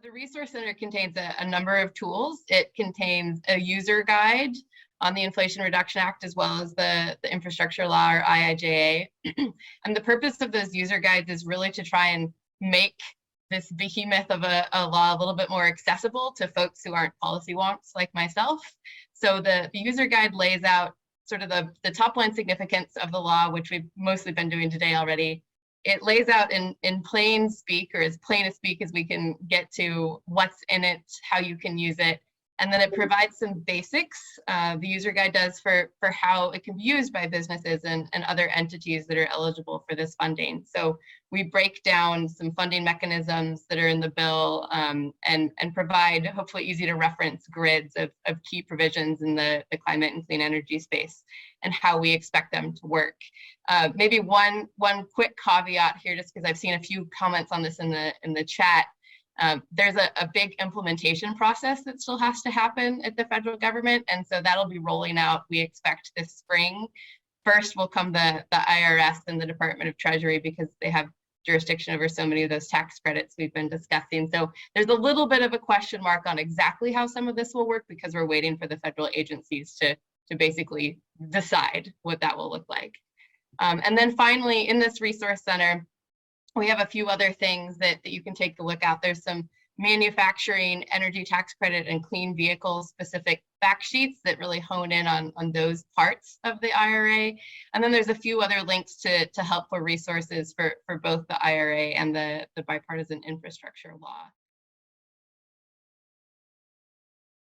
The Resource Center contains a number of tools. It contains a user guide on the Inflation Reduction Act, as well as the infrastructure law, or IIJA. And the purpose of those user guides is really to try and make this behemoth of a law a little bit more accessible to folks who aren't policy wonks like myself. So the user guide lays out sort of the top line significance of the law, which we've mostly been doing today already. It lays out in plain speak, or as plain a speak as we can get to, what's in it, how you can use it. And then it provides some basics, the user guide does, for how it can be used by businesses and other entities that are eligible for this funding. So we break down some funding mechanisms that are in the bill, and provide hopefully easy to reference grids of key provisions in the climate and clean energy space and how we expect them to work. Maybe one quick caveat here, just because I've seen a few comments on this in the chat. There's a big implementation process that still has to happen at the federal government, and so that'll be rolling out, we expect, this spring. First will come the IRS and the Department of Treasury, because they have jurisdiction over so many of those tax credits we've been discussing. So there's a little bit of a question mark on exactly how some of this will work, because we're waiting for the federal agencies to basically decide what that will look like. And then finally, in this resource center, we have a few other things that you can take a look at. There's some manufacturing, energy tax credit, and clean vehicle specific fact sheets that really hone in on those parts of the IRA. And then there's a few other links to helpful resources for both the IRA and the bipartisan infrastructure law.